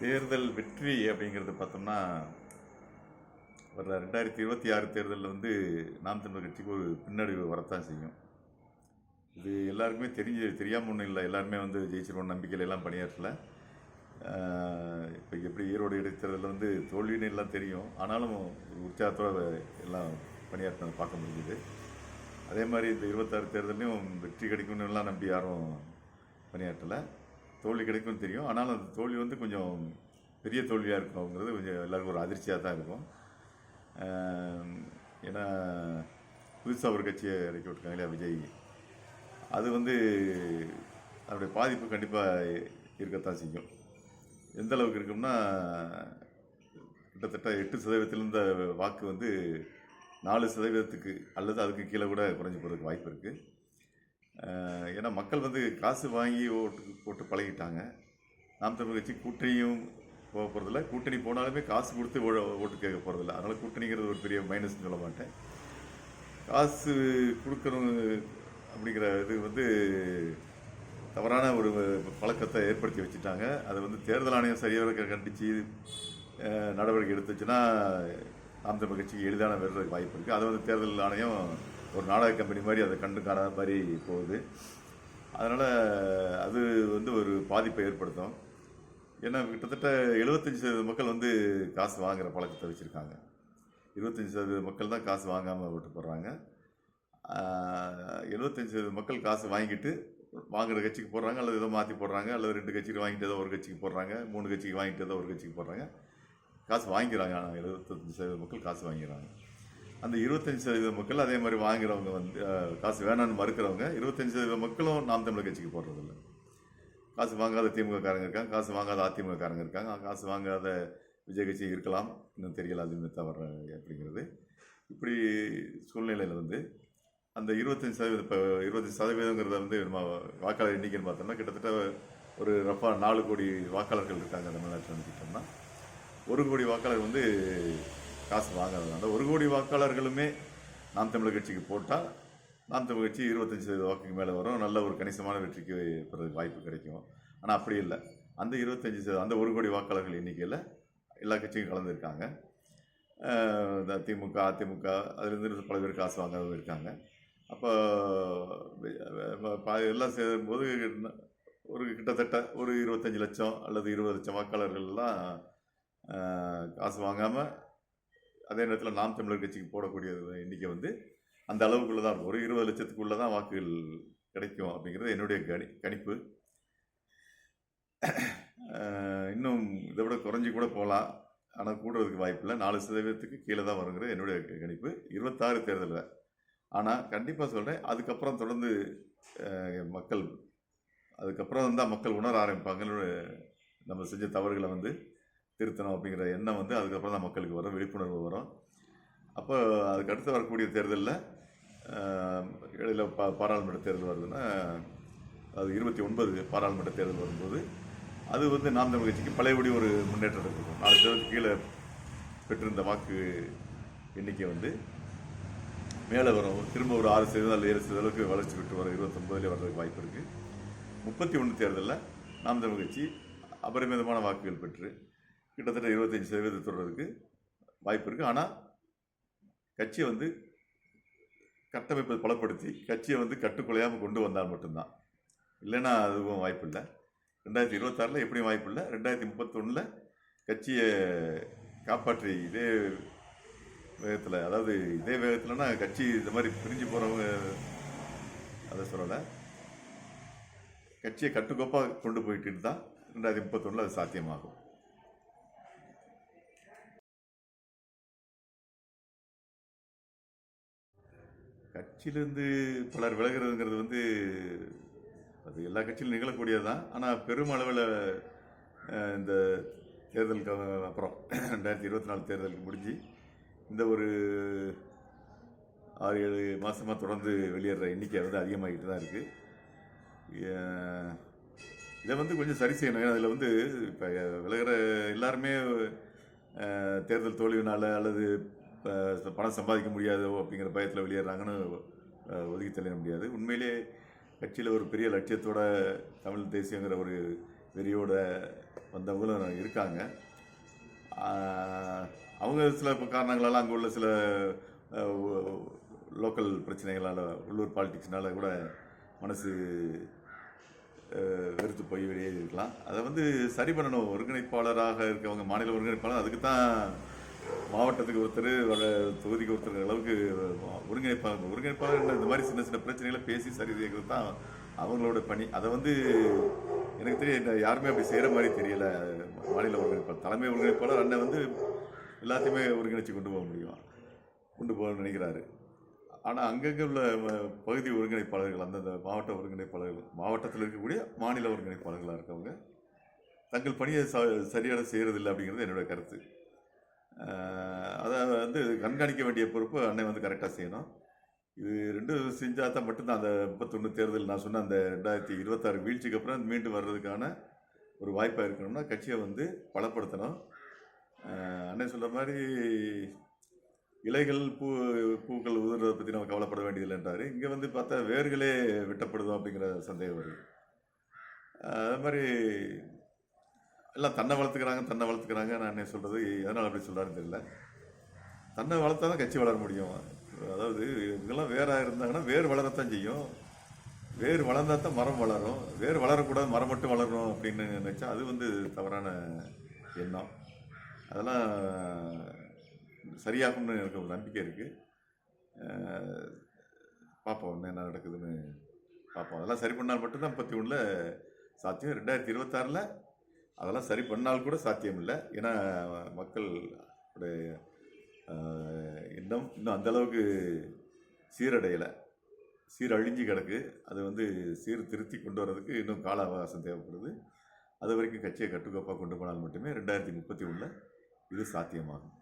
தேர்தல் வெற்றி அப்படிங்கிறது பார்த்தோம்னா வர 2026 தேர்தலில் வந்து நாம் தமிழர் கட்சிக்கு ஒரு பின்னடைவு வரத்தான் செய்யும். இது எல்லாருக்குமே தெரியாமல் ஒன்றும் இல்லை. எல்லாருமே வந்து ஜெயிச்சிருவோம் நம்பிக்கையில் எல்லாம் பணியாற்றல. இப்போ எப்படி ஈரோடு இடைத்தேர்தலில் வந்து தோல்வின்னு எல்லாம் தெரியும், ஆனாலும் ஒரு உற்சாகத்தோடு எல்லாம் பணியாற்றினதை பார்க்க முடிஞ்சுது. அதே மாதிரி இந்த 26 தேர்தலையும் வெற்றி கிடைக்கும்னு எல்லாம் நம்பி யாரும் பணியாற்றலை. தோல்வி கிடைக்கும்னு தெரியும், ஆனாலும் அந்த தோல்வி வந்து கொஞ்சம் பெரிய தோல்வியாக இருக்குங்கிறது கொஞ்சம் எல்லாருக்கும் ஒரு அதிர்ச்சியாக தான் இருக்கும். ஏன்னா புதுசாக ஒரு கட்சியை இறக்கி விட்டுருக்காங்க இல்லையா, விஜய். அது வந்து அதனுடைய பாதிப்பு கண்டிப்பாக இருக்கத்தான் செய்யும். எந்த அளவுக்கு இருக்கும்னா, கிட்டத்தட்ட 8% இருந்த வாக்கு வந்து 4% அல்லது அதுக்கு கீழே கூட குறைஞ்சி போகிறதுக்கு வாய்ப்பு இருக்குது. ஏன்னா மக்கள் வந்து காசு வாங்கி போட்டு பழகிட்டாங்க. நாம் தமிழர் கட்சி கூட்டணியும் போக போகிறதில்ல, கூட்டணி போனாலுமே காசு கொடுத்து ஓட்டு கேட்க போகிறதில்ல. அதனால் கூட்டணிங்கிறது ஒரு பெரிய மைனஸ்ன்னு சொல்ல மாட்டேன். காசு கொடுக்கணும் அப்படிங்கிற இது வந்து தவறான ஒரு பழக்கத்தை ஏற்படுத்தி வச்சுட்டாங்க. அதை வந்து தேர்தல் ஆணையம் சரியாக கண்டித்து நடவடிக்கை எடுத்துச்சுன்னா நாம் தமிழர் கட்சிக்கு எளிதான வெல்றதுக்கு வாய்ப்பு இருக்குது. அதை வந்து தேர்தல் ஆணையம் ஒரு நாடக கம்பெனி மாதிரி அதை கண்டு காணாத மாதிரி போகுது. அதனால் அது வந்து ஒரு பாதிப்பை ஏற்படுத்தும். ஏன்னா கிட்டத்தட்ட 75% மக்கள் வந்து காசு வாங்குகிற பழக்கத்தை வச்சுருக்காங்க. 25% மக்கள் தான் காசு வாங்காமல் ஓட்டு போடுறாங்க. 75% மக்கள் காசு வாங்கிட்டு வாங்குகிற கட்சிக்கு போடுறாங்க, அல்லது ஏதோ மாற்றி போடுறாங்க, அல்லது 2 கட்சிக்கு வாங்கிட்டு ஏதோ ஒரு கட்சிக்கு போடுறாங்க, 3 கட்சிக்கு வாங்கிட்டு ஏதோ ஒரு கட்சிக்கு போடுறாங்க. காசு வாங்கிக்கிறாங்க. ஆனால் 75% மக்கள் காசு வாங்கிக்கிறாங்க. அந்த 25% மக்கள் அதே மாதிரி வாங்குறவங்க வந்து காசு வேணான்னு மறுக்கிறவங்க 25% மக்களும் நாம் தமிழர் கட்சிக்கு போடுறதில்ல. காசு வாங்காத திமுககாரங்க இருக்காங்க, காசு வாங்காத அதிமுககாரங்க இருக்காங்க, காசு வாங்காத விஜய் கட்சி இருக்கலாம், இன்னும் தெரியல அது இன்னும் தவறு அப்படிங்கிறது. இப்படி சூழ்நிலையில் வந்து அந்த 25% இப்போ 20%ங்கிறத வந்து நம்ம வாக்காளர் எண்ணிக்கைன்னு பார்த்தோம்னா கிட்டத்தட்ட ஒரு ரஃபாக 4 கோடி வாக்காளர்கள் இருக்காங்க தமிழ்நாட்டில் நினைக்கிட்டோம்னா. 1 கோடி வாக்காளர் வந்து காசு வாங்காதனால 1 கோடி வாக்காளர்களுமே நாம் தமிழர் கட்சிக்கு போட்டால் நாம் தமிழர் கட்சி 25% வாக்குக்கு மேலே வரும், நல்ல ஒரு கணிசமான வெற்றிக்கு பெறதுக்கு வாய்ப்பு கிடைக்கும். ஆனால் அப்படி இல்லை. அந்த 25% அந்த 1 கோடி வாக்காளர்கள் எண்ணிக்கையில் எல்லா கட்சியும் கலந்துருக்காங்க. திமுக, அதிமுக அதிலிருந்து பல பேர் காசு வாங்காதவங்க இருக்காங்க. அப்போ எல்லாம் சேரும்போது ஒரு கிட்டத்தட்ட ஒரு 25 லட்சம் அல்லது 20 லட்சம் வாக்காளர்கள்லாம் காசு வாங்காமல் அதே நேரத்தில் நாம் தமிழர் கட்சிக்கு போடக்கூடிய எண்ணிக்கை வந்து அந்த அளவுக்குள்ளே தான் இருக்கும். ஒரு 20 லட்சத்துக்குள்ளே தான் வாக்குகள் கிடைக்கும் அப்படிங்கிறது என்னுடைய கணிப்பு. இன்னும் இதை விட குறைஞ்சி கூட போகலாம், ஆனால் கூடுறதுக்கு வாய்ப்பு இல்லை. 4% கீழே தான் வருங்கிறது என்னுடைய கணிப்பு 26 தேர்தலில். ஆனால் கண்டிப்பாக சொல்கிறேன், அதுக்கப்புறம் தொடர்ந்து மக்கள் அதுக்கப்புறம் தான் மக்கள் உணர ஆரம்பிப்பாங்கன்னு, நம்ம செஞ்ச தவறுகளை வந்து திருத்தணும் அப்படிங்கிற எண்ணம் வந்து அதுக்கப்புறம் தான் மக்களுக்கு வரும், விழிப்புணர்வு வரும். அப்போ அதுக்கு அடுத்து வரக்கூடிய தேர்தலில் இடையில பாராளுமன்ற தேர்தல் வருதுன்னா, அது 29 பாராளுமன்ற தேர்தல் வரும்போது அது வந்து நாம் தமிழர் கட்சிக்கு பழையபடி ஒரு முன்னேற்றம் இருக்கும். 4 தேர்தலுக்கு கீழே பெற்றிருந்த வாக்கு எண்ணிக்கை வந்து மேலே வரும். திரும்ப ஒரு 6% அல்லது 7% வளர்ச்சி பெற்று வர 29 வர்றதுக்கு வாய்ப்பு இருக்குது. 31 தேர்தலில் நாம் தமிழர் கட்சி அபரிமிதமான வாக்குகள் பெற்று கிட்டத்தட்ட 25% தொடர்றதுக்கு வாய்ப்பு இருக்குது. ஆனால் கட்சியை வந்து கட்டமைப்பை பலப்படுத்தி கட்சியை வந்து கட்டுக்குலையாமல் கொண்டு வந்தால் மட்டும்தான், இல்லைன்னா அதுவும் வாய்ப்பு இல்லை. 2026 எப்படியும் வாய்ப்பு இல்லை. 2031 கட்சியை காப்பாற்றி இதே வேகத்தில், அதாவது இதே வேகத்தில்னா கட்சி இந்த மாதிரி பிரிஞ்சு போகிறவங்க அதை சொல்லலை, கட்சியை கட்டுக்கோப்பாக கொண்டு போயிட்டு தான் 2031 அது சாத்தியமாகும். கட்சியிலேருந்து பலர் விலகிறதுங்கிறது வந்து அது எல்லா கட்சியிலும் நிகழக்கூடியது தான். ஆனால் பெருமளவில் இந்த தேர்தலுக்கு அப்புறம் 2024 தேர்தலுக்கு முடிஞ்சு இந்த ஒரு 6-7 மாதமாக தொடர்ந்து வெளியேற எண்ணிக்கை வந்து அதிகமாகிட்டு தான் இருக்குது. இதை வந்து கொஞ்சம் சரி செய்யணும். ஏன்னா அதில் வந்து இப்போ விலகிற எல்லாருமே தேர்தல் தோல்வினால் அல்லது பணம் சம்பாதிக்க முடியாதோ அப்படிங்கிற பயத்தில் வெளியேறாங்கன்னு ஒதுக்கி தள்ள முடியாது. உண்மையிலே கட்சியில் ஒரு பெரிய லட்சியத்தோட தமிழ் தேசியங்கிற ஒரு வெறியோட வந்தவங்களும் இருக்காங்க. ஆஹ் அவங்க சில காரணங்களால் அங்கே உள்ள சில லோக்கல் பிரச்சனைகளால், உள்ளூர் பாலிடிக்ஸ்னால கூட மனசு வெறுத்து போய் வெளியே இருக்கலாம். அதை வந்து சரி பண்ணணும். ஒருங்கிணைப்பாளராக இருக்கவங்க, மாநில ஒருங்கிணைப்பாளர், அதுக்கு தான் மாவட்டத்துக்கு ஒருத்தர், தொகுதிக்கு ஒருத்தர் அளவுக்கு ஒருங்கிணைப்பாளர் இந்த மாதிரி சின்ன சின்ன பிரச்சனைகளை பேசி சரி செய்கிறது தான் அவங்களோட பணி. அதை வந்து எனக்கு தெரியும் யாருமே அப்படி செய்கிற மாதிரி தெரியல. மாநில ஒருங்கிணைப்பாளர், தலைமை ஒருங்கிணைப்பாளர் அண்ணன் வந்து எல்லாத்தையுமே ஒருங்கிணைச்சு கொண்டு போக முடியும், கொண்டு போக நினைக்கிறாரு. ஆனால் அங்கங்கே உள்ள பகுதி ஒருங்கிணைப்பாளர்கள், அந்தந்த மாவட்ட ஒருங்கிணைப்பாளர்கள், மாவட்டத்தில் இருக்கக்கூடிய மாநில ஒருங்கிணைப்பாளர்களாக இருக்கவங்க தங்கள் பணியை சரியான செய்கிறதில்லை அப்படிங்கிறது என்னோட கருத்து. அதை வந்து கண்காணிக்க வேண்டிய பொறுப்பு அண்ணன் வந்து கரெக்டாக செய்யணும். இது ரெண்டும் செஞ்சால் தான் மட்டும்தான் அந்த 31 தேர்தல் நான் சொன்ன அந்த 2026 வீழ்ச்சிக்கு அப்புறம் மீண்டும் வர்றதுக்கான ஒரு வாய்ப்பாக இருக்கணும்னா கட்சியை வந்து பலப்படுத்தணும். அண்ணன் சொல்கிற மாதிரி இலைகள் பூக்கள் உதிர்றதை பற்றி நம்ம கவலைப்பட வேண்டியதில்லைன்றாரு. இங்கே வந்து பார்த்தா வேர்களே வெட்டப்படுதோம் அப்படிங்கிற சந்தேகம் வருது. அது மாதிரி எல்லாம் தன்னை வளர்த்துக்கிறாங்க. நான் என்ன சொல்கிறது, எதனால் அப்படி சொல்கிறாருன்னு தெரியல. தன்னை வளர்த்தா தான் கட்சி வளர முடியும். அதாவது இவங்கெல்லாம் வேறாக இருந்தாங்கன்னா வேர் வளரத்தான் செய்யும். வேர் வளர்ந்தால் தான் மரம் வளரும். வேர் வளரக்கூடாது, மரம் மட்டும் வளரணும் அப்படின்னு நினச்சா அது வந்து தவறான எண்ணம். அதெல்லாம் சரியாகும்னு எனக்கு ஒரு நம்பிக்கை இருக்குது. பார்ப்போம் என்ன நடக்குதுன்னு பார்ப்போம். அதெல்லாம் சரி பண்ணால் மட்டும்தான் 31 சாத்தியம். 2026 அதெல்லாம் சரி பண்ணால் கூட சாத்தியம் இல்லை. ஏன்னா மக்களுடைய இன்னும் அந்தளவுக்கு சீரடையலை, சீரழிஞ்சு கிடக்கு. அது வந்து திருத்தி கொண்டு வர்றதுக்கு இன்னும் கால அவகாசம் தேவைப்படுது. அது வரைக்கும் கட்சியை கட்டுக்கோப்பாக கொண்டு போனால் மட்டுமே 2031 இது சாத்தியமாகும்.